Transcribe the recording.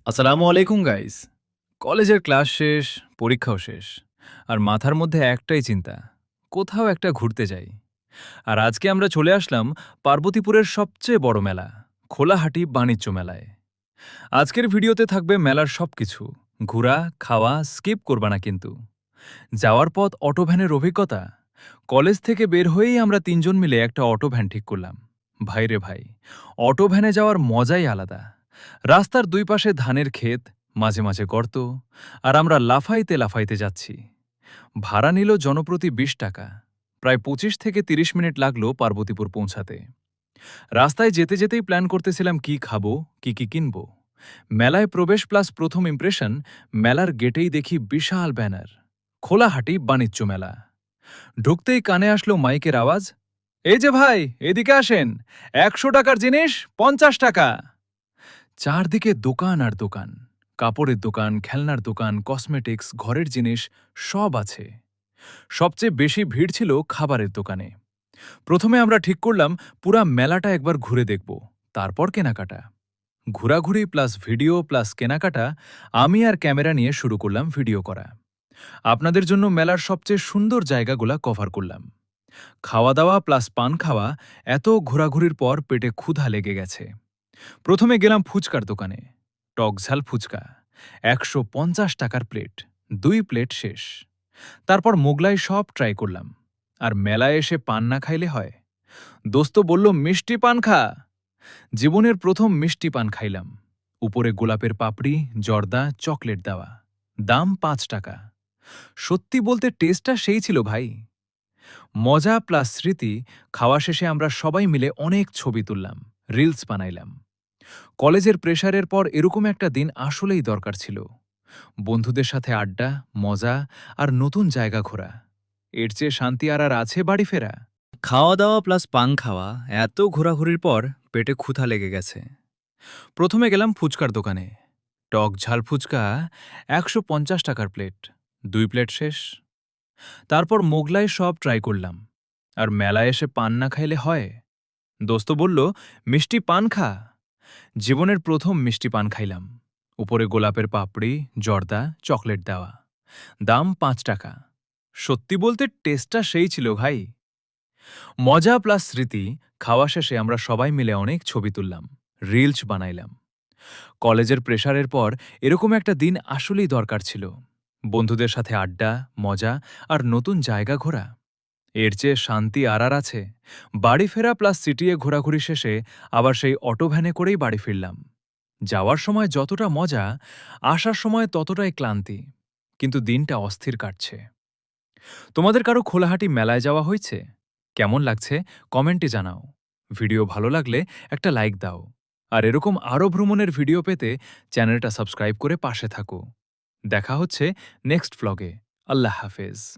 আসসালামু আলাইকুম গাইস। কলেজের ক্লাস শেষ, পরীক্ষাও শেষ। আর মাথার মধ্যে একটাই চিন্তা, কোথাও একটা ঘুরতে যাই। আর আজকে আমরা চলে আসলাম পার্বতীপুরের সবচেয়ে বড় মেলা, খোলাহাটি বাণিজ্য মেলায়। আজকের ভিডিওতে থাকবে মেলার সবকিছু, ঘোরা, খাওয়া, স্কিপ করবা না কিন্তু। যাওয়ার পথ অটো ভ্যানের অভিজ্ঞতা। কলেজ থেকে বের হয়েই আমরা তিনজন মিলে একটা অটো ভ্যান ঠিক করলাম। ভাইরে ভাই, অটো ভ্যানে যাওয়ার মজাই আলাদা। রাস্তার দুই পাশে ধানের ক্ষেত, মাঝে মাঝে গর্ত, আর আমরা লাফাইতে লাফাইতে যাচ্ছি। ভাড়া নিল জনপ্রতি ২০ টাকা। প্রায় ২৫ থেকে ৩০ মিনিট লাগলো পার্বতীপুর পৌঁছাতে। রাস্তায় যেতে যেতেই প্ল্যান করতেছিলাম কি খাবো, কি কিনব। মেলায় প্রবেশ প্লাস প্রথম ইমপ্রেশন, মেলার গেটেই দেখি বিশাল ব্যানার, খোলাহাটি বাণিজ্য মেলা। ঢুকতেই কানে আসলো মাইকের আওয়াজ, এই যে ভাই, এদিকে আসেন, ১০০ টাকার জিনিস ৫০ টাকা। চারদিকে দোকান আর দোকান, কাপড়ের দোকান, খেলনার দোকান, কসমেটিক্স, ঘরের জিনিস সব আছে। সবচেয়ে বেশি ভিড় ছিল খাবারের দোকানে। প্রথমে আমরা ঠিক করলাম পুরা মেলাটা একবার ঘুরে দেখব, তারপর কেনাকাটা। ঘোরাঘুরি প্লাস ভিডিও প্লাস কেনাকাটা, আমি আর ক্যামেরা নিয়ে শুরু করলাম ভিডিও করা। আপনাদের জন্য মেলার সবচেয়ে সুন্দর জায়গাগুলা কভার করলাম। খাওয়া দাওয়া প্লাস পান খাওয়া, এত ঘোরাঘুরির পর পেটে ক্ষুধা লেগে গেছে। প্রথমে গেলাম ফুচকার দোকানে। টকঝাল ফুচকা, ১৫০ টাকার প্লেট, ২ প্লেট শেষ। তারপর মোগলাই সব ট্রাই করলাম। আর মেলায় এসে পান না খাইলে হয়। দোস্ত বলল, মিষ্টি পান খা। জীবনের প্রথম মিষ্টি পান খাইলাম। উপরে গোলাপের পাপড়ি, জর্দা, চকলেট দেওয়া। দাম ৫ টাকা। সত্যি বলতে টেস্টটা সেই ছিল ভাই। মজা প্লাস স্মৃতি। খাওয়া শেষে আমরা সবাই মিলে অনেক ছবি তুললাম, রিলস বানাইলাম। কলেজের প্রেশারের পর এরকম একটা দিন আসলেই দরকার ছিল। বন্ধুদের সাথে আড্ডা, মজা আর নতুন জায়গা ঘোরা। এর চেয়ে শান্তি আর আছে বাড়ি ফেরা? খাওয়া দাওয়া প্লাস পান খাওয়া, এত ঘোরাঘুরির পর পেটে ক্ষুধা লেগে গেছে। প্রথমে গেলাম ফুচকার দোকানে। টক ঝাল ফুচকা, ১৫০ টাকার প্লেট, ২ প্লেট শেষ। তারপর মোগলাই সব ট্রাই করলাম। আর মেলায় এসে পান না খাইলে হয়। দোস্ত বলল, মিষ্টি পান খা। জীবনের প্রথম মিষ্টি পান খাইলাম। উপরে গোলাপের পাপড়ি, জর্দা, চকলেট দেওয়া। দাম ৫ টাকা। সত্যি বলতে টেস্টটা সেই ছিল ভাই। মজা প্লাস স্মৃতি। খাওয়া শেষে আমরা সবাই মিলে অনেক ছবি তুললাম, রিলস বানাইলাম। কলেজের প্রেশারের পর এরকম একটা দিন আসলেই দরকার ছিল। বন্ধুদের সাথে আড্ডা, মজা আর নতুন জায়গা ঘোরা। এর চেয়ে শান্তি আর আছে? বাড়ি ফেরা প্লাস সিটিয়ে ঘোরাঘুরি শেষে আবার সেই অটো ভ্যানে করেই বাড়ি ফিরলাম। যাওয়ার সময় যতটা মজা, আসার সময় ততটাই ক্লান্তি। কিন্তু দিনটা অস্থির কাটছে। তোমাদের কারো খোলাহাটি মেলায় যাওয়া হয়েছে? কেমন লাগছে কমেন্টে জানাও। ভিডিও ভালো লাগলে একটা লাইক দাও। আর এরকম আরও ভ্রমণের ভিডিও পেতে চ্যানেলটা সাবস্ক্রাইব করে পাশে থাকো। দেখা হচ্ছে নেক্সট ভ্লগে। আল্লাহ হাফেজ।